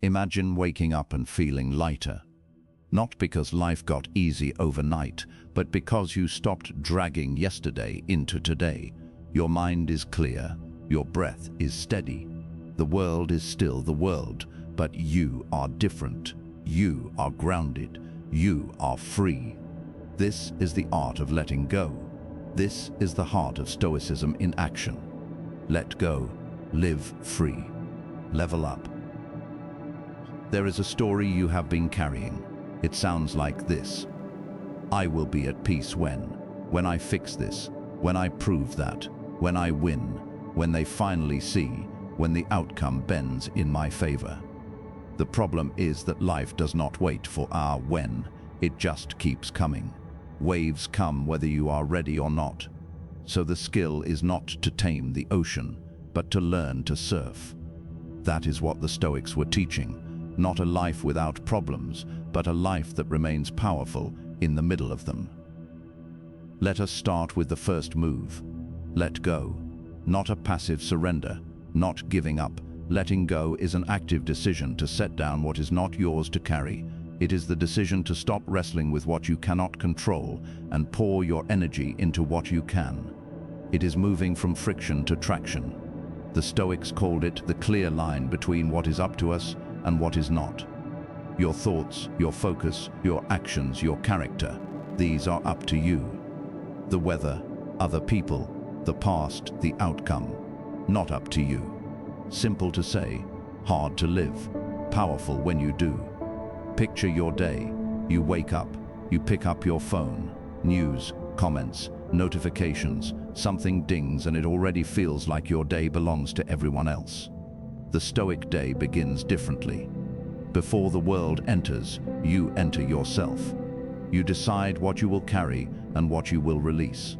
Imagine waking up and feeling lighter. Not because life got easy overnight, but because you stopped dragging yesterday into today. Your mind is clear, your breath is steady. The world is still the world, but you are different. You are grounded. You are free. This is the art of letting go. This is the heart of Stoicism in action. Let go, live free, level up. There is a story you have been carrying. It sounds like this. I will be at peace when I fix this, when I prove that, when I win, when they finally see, when the outcome bends in my favor. The problem is that life does not wait for our when, it just keeps coming. Waves come whether you are ready or not. So the skill is not to tame the ocean, but to learn to surf. That is what the Stoics were teaching, not a life without problems, but a life that remains powerful in the middle of them. Let us start with the first move. Let go. Not a passive surrender, not giving up. Letting go is an active decision to set down what is not yours to carry. It is the decision to stop wrestling with what you cannot control and pour your energy into what you can. It is moving from friction to traction. The Stoics called it the clear line between what is up to us and what is not. Your thoughts, your focus, your actions, your character, these are up to you. The weather, other people, the past, the outcome, not up to you. Simple to say, hard to live, powerful when you do. Picture your day. You wake up, you pick up your phone, news, comments, notifications, something dings and it already feels like your day belongs to everyone else. The Stoic day begins differently. Before the world enters, you enter yourself. You decide what you will carry and what you will release.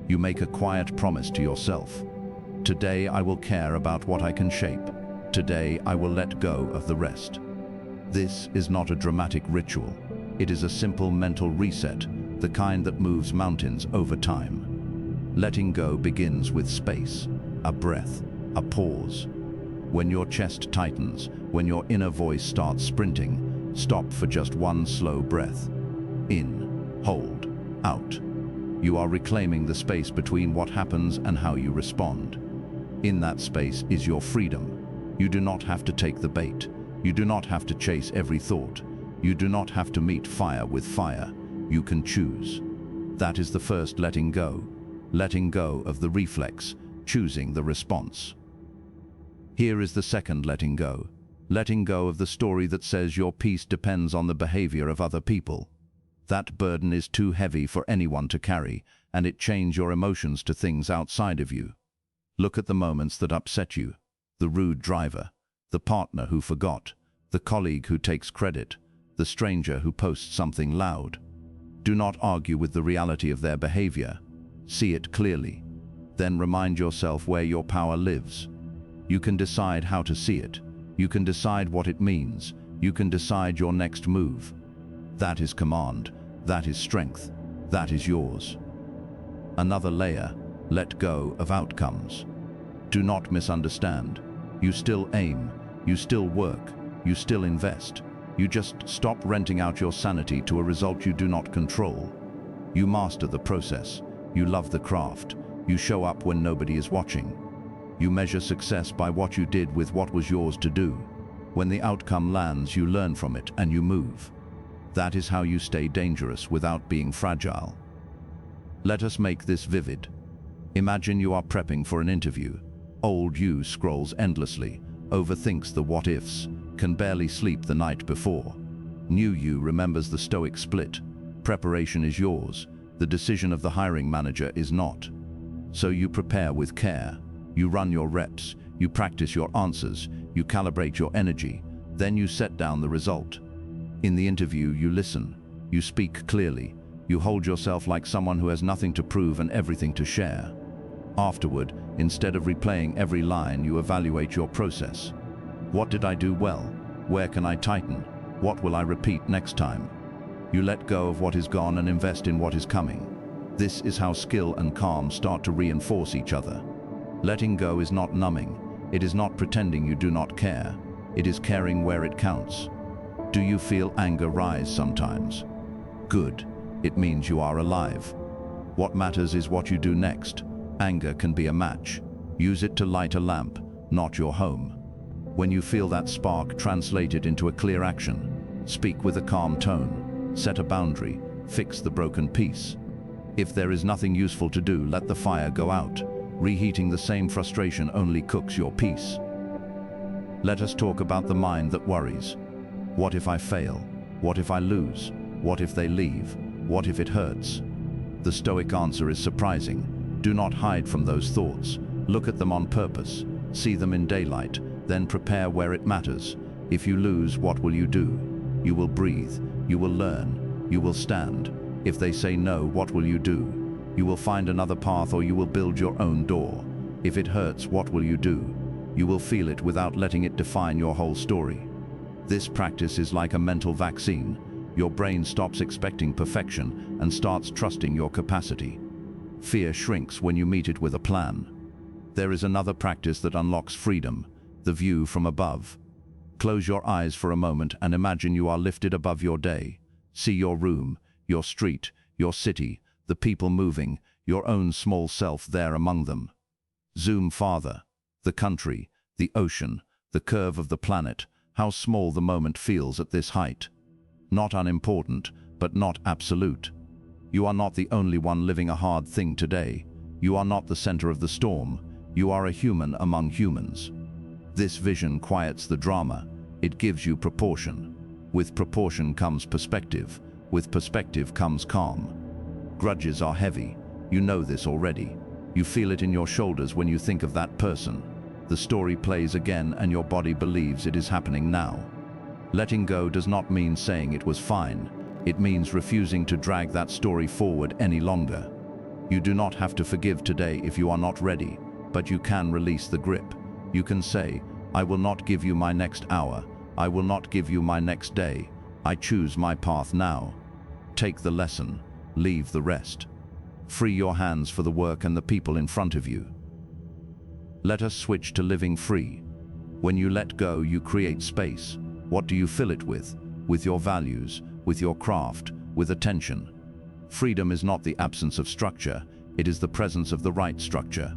You make a quiet promise to yourself. Today I will care about what I can shape. Today I will let go of the rest. This is not a dramatic ritual. It is a simple mental reset, the kind that moves mountains over time. Letting go begins with space, a breath, a pause. When your chest tightens, when your inner voice starts sprinting, stop for just one slow breath. In, hold, out. You are reclaiming the space between what happens and how you respond. In that space is your freedom. You do not have to take the bait. You do not have to chase every thought. You do not have to meet fire with fire. You can choose. That is the first letting go. Letting go of the reflex, choosing the response. Here is the second letting go. Letting go of the story that says your peace depends on the behavior of other people. That burden is too heavy for anyone to carry, and it chains your emotions to things outside of you. Look at the moments that upset you. The rude driver, the partner who forgot, the colleague who takes credit, the stranger who posts something loud. Do not argue with the reality of their behavior. See it clearly. Then remind yourself where your power lives. You can decide how to see it. You can decide what it means. You can decide your next move. That is command. That is strength. That is yours. Another layer, let go of outcomes. Do not misunderstand. You still aim. You still work. You still invest. You just stop renting out your sanity to a result you do not control. You master the process. You love the craft. You show up when nobody is watching. You measure success by what you did with what was yours to do. When the outcome lands, you learn from it and you move. That is how you stay dangerous without being fragile. Let us make this vivid. Imagine you are prepping for an interview. Old you scrolls endlessly, overthinks the what-ifs, can barely sleep the night before. New you remembers the Stoic split. Preparation is yours. The decision of the hiring manager is not. So you prepare with care. You run your reps. You practice your answers. You calibrate your energy. Then you set down the result. In the interview, you listen. You speak clearly. You hold yourself like someone who has nothing to prove and everything to share. Afterward, instead of replaying every line, you evaluate your process. What did I do well? Where can I tighten? What will I repeat next time? You let go of what is gone and invest in what is coming. This is how skill and calm start to reinforce each other. Letting go is not numbing. It is not pretending you do not care. It is caring where it counts. Do you feel anger rise sometimes? Good. It means you are alive. What matters is what you do next. Anger can be a match. Use it to light a lamp, not your home. When you feel that spark, translate it into a clear action. Speak with a calm tone. Set a boundary. Fix the broken piece. If there is nothing useful to do, let the fire go out. Reheating the same frustration only cooks your peace. Let us talk about the mind that worries. What if I fail? What if I lose? What if they leave? What if it hurts? The Stoic answer is surprising. Do not hide from those thoughts. Look at them on purpose. See them in daylight, then prepare where it matters. If you lose, what will you do? You will breathe. You will learn. You will stand. If they say no, what will you do? You will find another path, or you will build your own door. If it hurts, what will you do? You will feel it without letting it define your whole story. This practice is like a mental vaccine. Your brain stops expecting perfection and starts trusting your capacity. Fear shrinks when you meet it with a plan. There is another practice that unlocks freedom, the view from above. Close your eyes for a moment and imagine you are lifted above your day. See your room, your street, your city, the people moving, your own small self there among them. Zoom farther. The country, the ocean, the curve of the planet, how small the moment feels at this height. Not unimportant, but not absolute. You are not the only one living a hard thing today. You are not the center of the storm. You are a human among humans. This vision quiets the drama. It gives you proportion. With proportion comes perspective. With perspective comes calm. Grudges are heavy. You know this already. You feel it in your shoulders when you think of that person. The story plays again and your body believes it is happening now. Letting go does not mean saying it was fine. It means refusing to drag that story forward any longer. You do not have to forgive today if you are not ready, but you can release the grip. You can say, I will not give you my next hour. I will not give you my next day. I choose my path now. Take the lesson. Leave the rest. Free your hands for the work and the people in front of you. Let us switch to living free. When you let go, you create space. What do you fill it with? With your values, with your craft, with attention. Freedom is not the absence of structure, it is the presence of the right structure.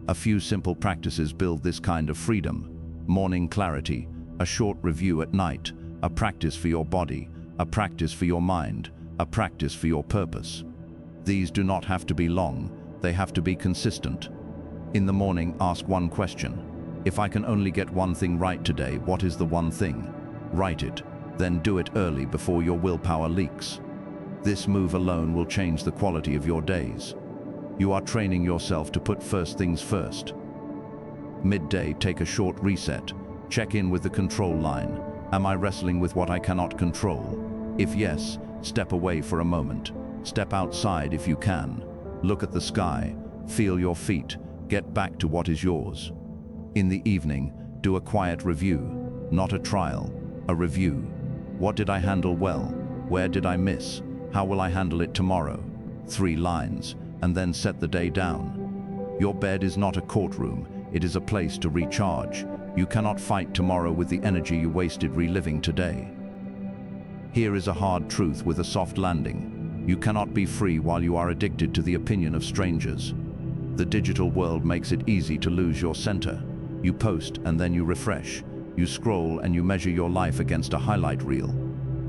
A few simple practices build this kind of freedom. Morning clarity, a short review at night, a practice for your body, a practice for your mind, a practice for your purpose. These do not have to be long, they have to be consistent. In the morning, ask one question. If I can only get one thing right today, what is the one thing? Write it, then do it early before your willpower leaks. This move alone will change the quality of your days. You are training yourself to put first things first. Midday, take a short reset. Check in with the control line. Am I wrestling with what I cannot control? If yes, step away for a moment. Step outside if you can. Look at the sky. Feel your feet. Get back to what is yours. In the evening, do a quiet review. Not a trial, a review. What did I handle well? Where did I miss? How will I handle it tomorrow? 3 lines, and then set the day down. Your bed is not a courtroom. It is a place to recharge. You cannot fight tomorrow with the energy you wasted reliving today. Here is a hard truth with a soft landing. You cannot be free while you are addicted to the opinion of strangers. The digital world makes it easy to lose your center. You post and then you refresh. You scroll and you measure your life against a highlight reel.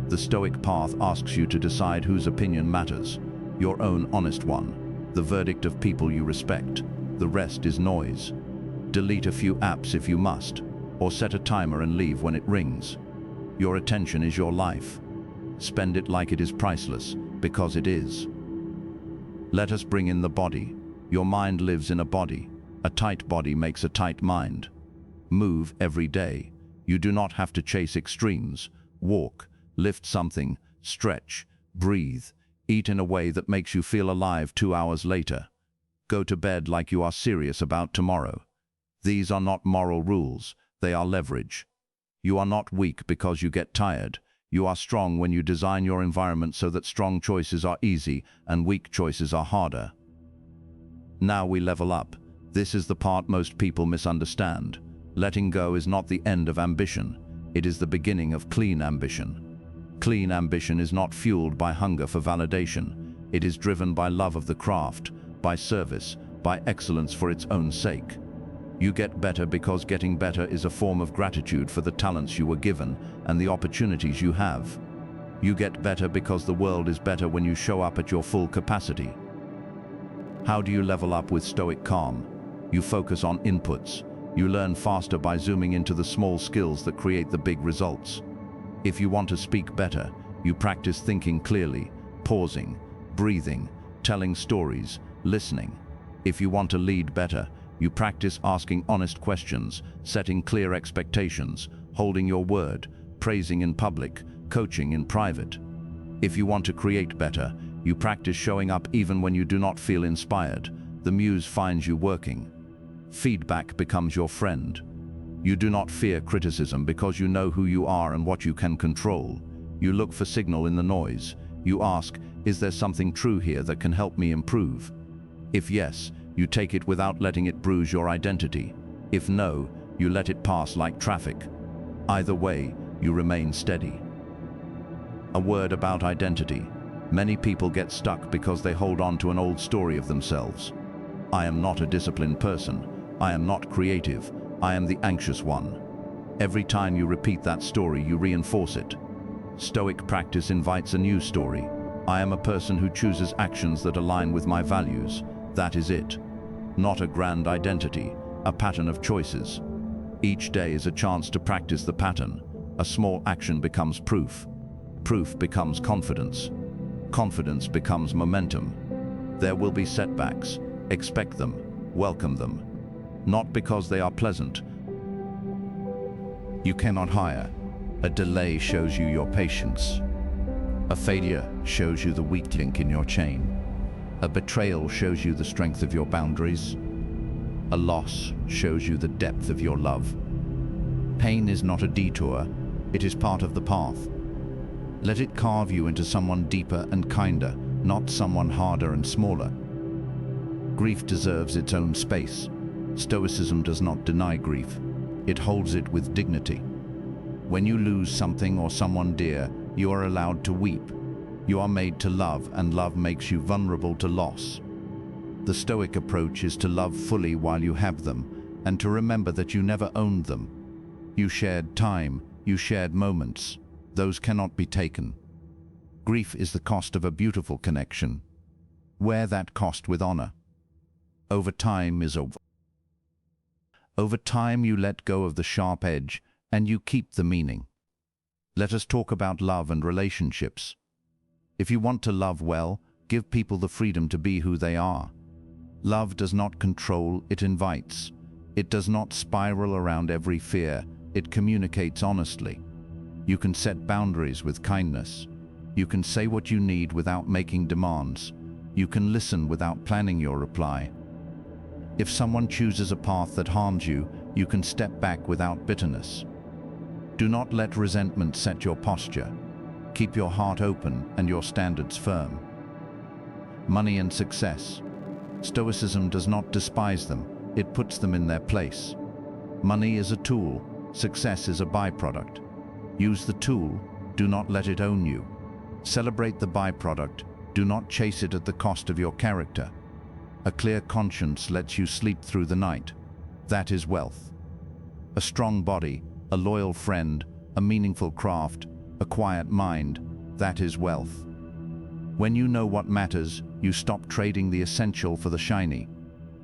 The Stoic path asks you to decide whose opinion matters. Your own honest one. The verdict of people you respect. The rest is noise. Delete a few apps if you must, or set a timer and leave when it rings. Your attention is your life. Spend it like it is priceless, because it is. Let us bring in the body. Your mind lives in a body. A tight body makes a tight mind. Move every day. You do not have to chase extremes. Walk, lift something, stretch, breathe, eat in a way that makes you feel alive 2 hours later. Go to bed like you are serious about tomorrow. These are not moral rules, they are leverage. You are not weak because you get tired. You are strong when you design your environment so that strong choices are easy and weak choices are harder. Now we level up. This is the part most people misunderstand. Letting go is not the end of ambition. It is the beginning of clean ambition. Clean ambition is not fueled by hunger for validation. It is driven by love of the craft, by service, by excellence for its own sake. You get better because getting better is a form of gratitude for the talents you were given and the opportunities you have. You get better because the world is better when you show up at your full capacity. How do you level up with Stoic calm? You focus on inputs. You learn faster by zooming into the small skills that create the big results. If you want to speak better, you practice thinking clearly, pausing, breathing, telling stories, listening. If you want to lead better, you practice asking honest questions, setting clear expectations, holding your word, praising in public, coaching in private. If you want to create better, you practice showing up even when you do not feel inspired. The muse finds you working. Feedback becomes your friend. You do not fear criticism because you know who you are and what you can control. You look for signal in the noise. You ask, is there something true here that can help me improve? If yes, you take it without letting it bruise your identity. If no, you let it pass like traffic. Either way, you remain steady. A word about identity. Many people get stuck because they hold on to an old story of themselves. I am not a disciplined person. I am not creative. I am the anxious one. Every time you repeat that story, you reinforce it. Stoic practice invites a new story. I am a person who chooses actions that align with my values. That is it. Not a grand identity, a pattern of choices. Each day is a chance to practice the pattern. A small action becomes proof. Proof becomes confidence. Confidence becomes momentum. There will be setbacks. Expect them. Welcome them. Not because they are pleasant. You cannot hire. A delay shows you your patience. A failure shows you the weak link in your chain. A betrayal shows you the strength of your boundaries. A loss shows you the depth of your love. Pain is not a detour, it is part of the path. Let it carve you into someone deeper and kinder, not someone harder and smaller. Grief deserves its own space. Stoicism does not deny grief, it holds it with dignity. When you lose something or someone dear, you are allowed to weep. You are made to love, and love makes you vulnerable to loss. The Stoic approach is to love fully while you have them, and to remember that you never owned them. You shared time, you shared moments. Those cannot be taken. Grief is the cost of a beautiful connection. Wear that cost with honor. Over time you let go of the sharp edge, and you keep the meaning. Let us talk about love and relationships. If you want to love well, give people the freedom to be who they are. Love does not control, it invites. It does not spiral around every fear, it communicates honestly. You can set boundaries with kindness. You can say what you need without making demands. You can listen without planning your reply. If someone chooses a path that harms you, you can step back without bitterness. Do not let resentment set your posture. Keep your heart open and your standards firm. Money and success. Stoicism does not despise them, it puts them in their place. Money is a tool, success is a byproduct. Use the tool, do not let it own you. Celebrate the byproduct, do not chase it at the cost of your character. A clear conscience lets you sleep through the night. That is wealth. A strong body, a loyal friend, a meaningful craft, a quiet mind, that is wealth. When you know what matters, you stop trading the essential for the shiny.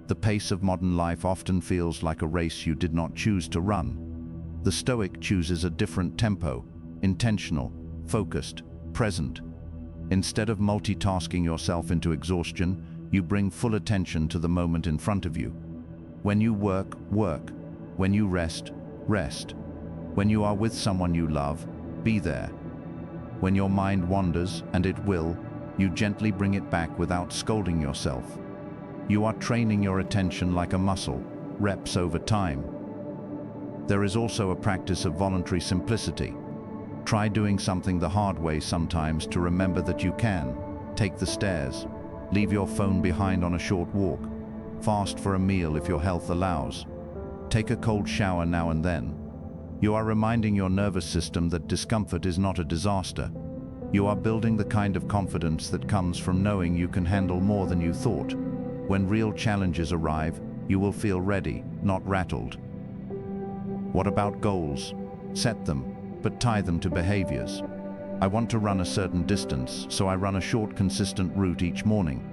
The pace of modern life often feels like a race you did not choose to run. The Stoic chooses a different tempo, intentional, focused, present. Instead of multitasking yourself into exhaustion, you bring full attention to the moment in front of you. When you work, work. When you rest, rest. When you are with someone you love, be there. When your mind wanders, and it will, you gently bring it back without scolding yourself. You are training your attention like a muscle, reps over time. There is also a practice of voluntary simplicity. Try doing something the hard way sometimes to remember that you can. Take the stairs. Leave your phone behind on a short walk. Fast for a meal if your health allows. Take a cold shower now and then. You are reminding your nervous system that discomfort is not a disaster. You are building the kind of confidence that comes from knowing you can handle more than you thought. When real challenges arrive, you will feel ready, not rattled. What about goals? Set them, but tie them to behaviors. I want to run a certain distance, so I run a short, consistent route each morning.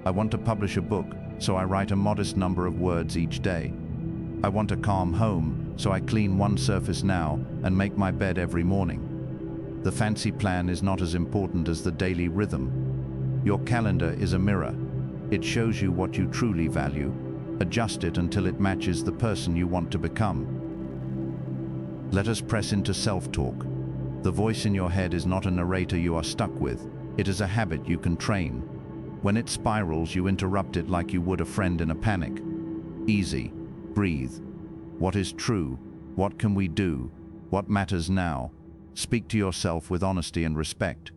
I want to publish a book, so I write a modest number of words each day. I want a calm home, so I clean one surface now and make my bed every morning. The fancy plan is not as important as the daily rhythm. Your calendar is a mirror. It shows you what you truly value. Adjust it until it matches the person you want to become. Let us press into self-talk. The voice in your head is not a narrator you are stuck with. It is a habit you can train. When it spirals, you interrupt it like you would a friend in a panic. Easy. Breathe. What is true? What can we do? What matters now? Speak to yourself with honesty and respect.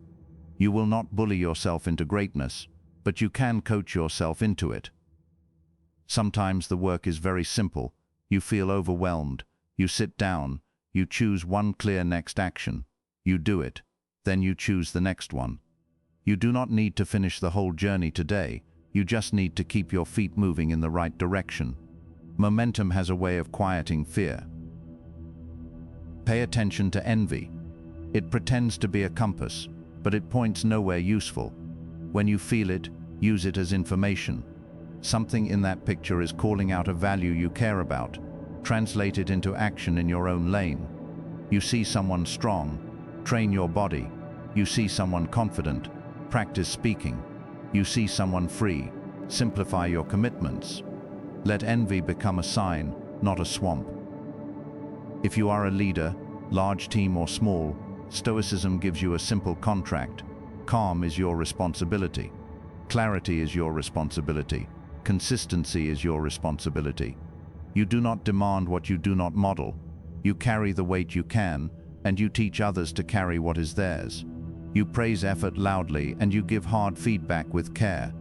You will not bully yourself into greatness, but you can coach yourself into it. Sometimes the work is very simple. You feel overwhelmed. You sit down. You choose one clear next action. You do it. Then you choose the next one. You do not need to finish the whole journey today. You just need to keep your feet moving in the right direction. Momentum has a way of quieting fear. Pay attention to envy. It pretends to be a compass, but it points nowhere useful. When you feel it, use it as information. Something in that picture is calling out a value you care about. Translate it into action in your own lane. You see someone strong, train your body. You see someone confident, practice speaking. You see someone free, simplify your commitments. Let envy become a sign, not a swamp. If you are a leader, large team or small, Stoicism gives you a simple contract. Calm is your responsibility. Clarity is your responsibility. Consistency is your responsibility. You do not demand what you do not model. You carry the weight you can, and you teach others to carry what is theirs. You praise effort loudly, and you give hard feedback with care.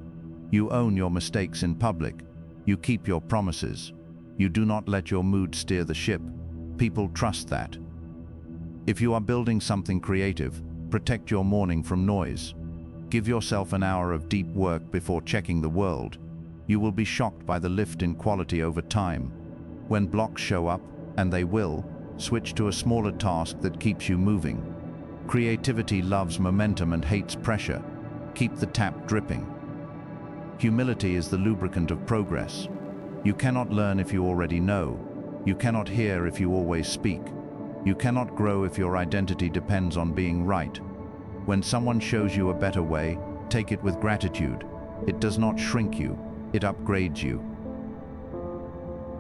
You own your mistakes in public. You keep your promises. You do not let your mood steer the ship. People trust that. If you are building something creative, protect your morning from noise. Give yourself an hour of deep work before checking the world. You will be shocked by the lift in quality over time. When blocks show up, and they will, switch to a smaller task that keeps you moving. Creativity loves momentum and hates pressure. Keep the tap dripping. Humility is the lubricant of progress. You cannot learn if you already know. You cannot hear if you always speak. You cannot grow if your identity depends on being right. When someone shows you a better way, take it with gratitude. It does not shrink you, it upgrades you.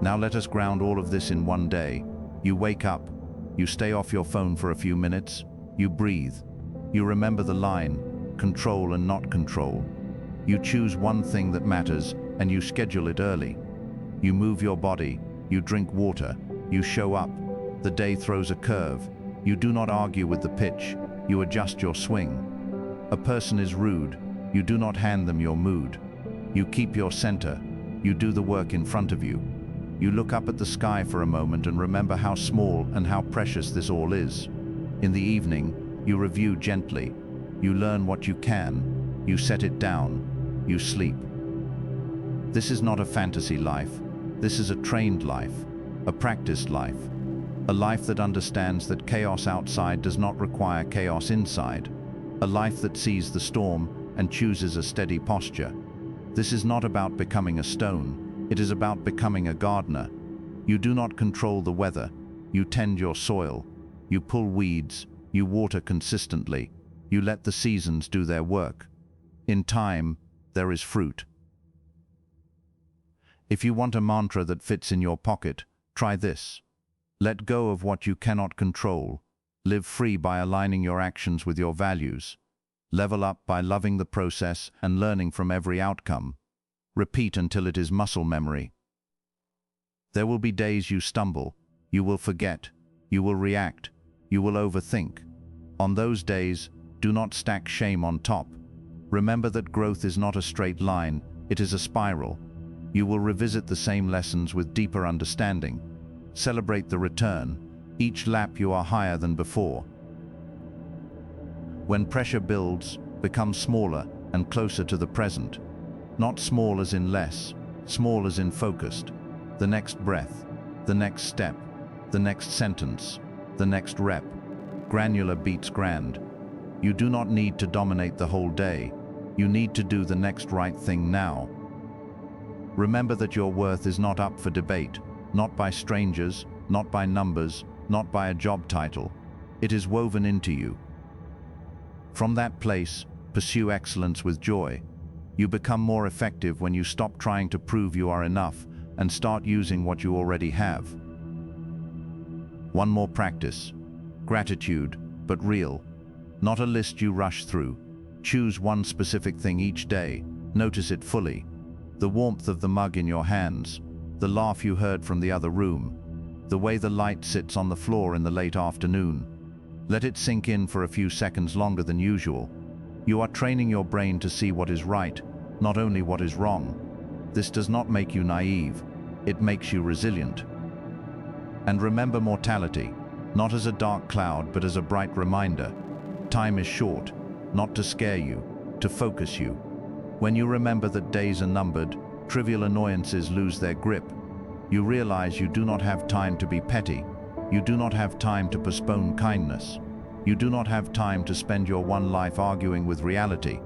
Now let us ground all of this in one day. You wake up, you stay off your phone for a few minutes, you breathe. You remember the line, control and not control. You choose one thing that matters and you schedule it early. You move your body, you drink water, you show up. The day throws a curve. You do not argue with the pitch, you adjust your swing. A person is rude, you do not hand them your mood. You keep your center, you do the work in front of you. You look up at the sky for a moment and remember how small and how precious this all is. In the evening, you review gently. You learn what you can, you set it down, you sleep. This is not a fantasy life. This is a trained life, a practiced life. A life that understands that chaos outside does not require chaos inside. A life that sees the storm and chooses a steady posture. This is not about becoming a stone. It is about becoming a gardener. You do not control the weather. You tend your soil. You pull weeds. You water consistently. You let the seasons do their work. In time, there is fruit. If you want a mantra that fits in your pocket, try this. Let go of what you cannot control. Live free by aligning your actions with your values. Level up by loving the process and learning from every outcome. Repeat until it is muscle memory. There will be days you stumble. You will forget. You will react. You will overthink. On those days, do not stack shame on top. Remember that growth is not a straight line, it is a spiral. You will revisit the same lessons with deeper understanding. Celebrate the return. Each lap you are higher than before. When pressure builds, become smaller and closer to the present. Not small as in less, small as in focused. The next breath, the next step, the next sentence, the next rep. Granular beats grand. You do not need to dominate the whole day. You need to do the next right thing now. Remember that your worth is not up for debate, not by strangers, not by numbers, not by a job title. It is woven into you. From that place, pursue excellence with joy. You become more effective when you stop trying to prove you are enough and start using what you already have. One more practice. Gratitude, but real. Not a list you rush through. Choose one specific thing each day. Notice it fully. The warmth of the mug in your hands, the laugh you heard from the other room, the way the light sits on the floor in the late afternoon. Let it sink in for a few seconds longer than usual. You are training your brain to see what is right, not only what is wrong. This does not make you naive. It makes you resilient. And remember mortality, not as a dark cloud, but as a bright reminder. Time is short, not to scare you, to focus you. When you remember that days are numbered, trivial annoyances lose their grip. You realize you do not have time to be petty. You do not have time to postpone kindness. You do not have time to spend your one life arguing with reality.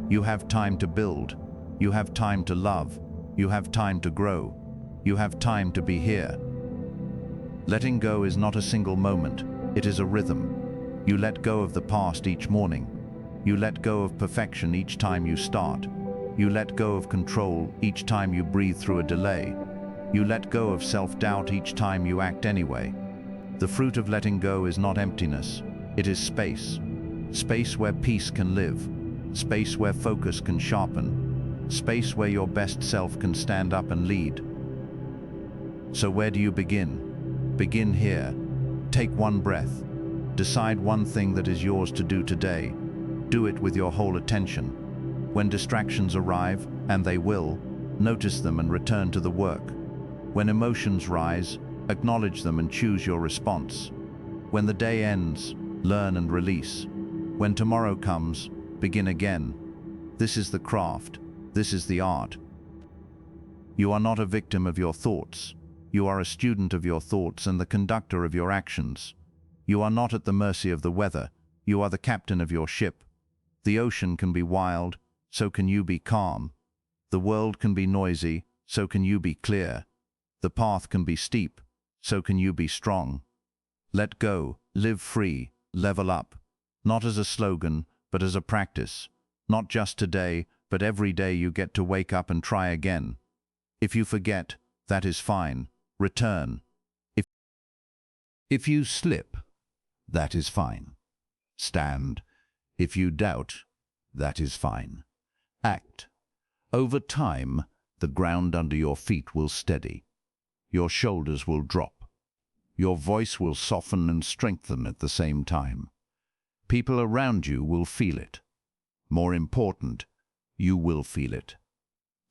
You have time to build. You have time to love. You have time to grow. You have time to be here. Letting go is not a single moment. It is a rhythm. You let go of the past each morning. You let go of perfection each time you start. You let go of control each time you breathe through a delay. You let go of self-doubt each time you act anyway. The fruit of letting go is not emptiness. It is space. Space where peace can live. Space where focus can sharpen. Space where your best self can stand up and lead. So where do you begin? Begin here. Take one breath. Decide one thing that is yours to do today. Do it with your whole attention. When distractions arrive, and they will, notice them and return to the work. When emotions rise, acknowledge them and choose your response. When the day ends, learn and release. When tomorrow comes, begin again. This is the craft. This is the art. You are not a victim of your thoughts. You are a student of your thoughts and the conductor of your actions. You are not at the mercy of the weather. You are the captain of your ship. The ocean can be wild, so can you be calm. The world can be noisy, so can you be clear. The path can be steep, so can you be strong. Let go, live free, level up. Not as a slogan, but as a practice. Not just today, but every day you get to wake up and try again. If you forget, that is fine. Return. If you slip, that is fine. Stand. If you doubt, that is fine. Act. Over time, the ground under your feet will steady. Your shoulders will drop. Your voice will soften and strengthen at the same time. People around you will feel it. More important, you will feel it.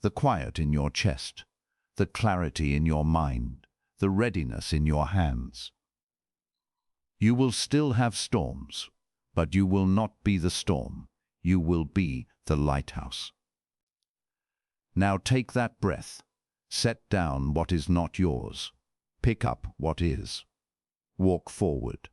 The quiet in your chest, the clarity in your mind, the readiness in your hands. You will still have storms, but you will not be the storm. You will be the lighthouse. Now take that breath. Set down what is not yours. Pick up what is. Walk forward.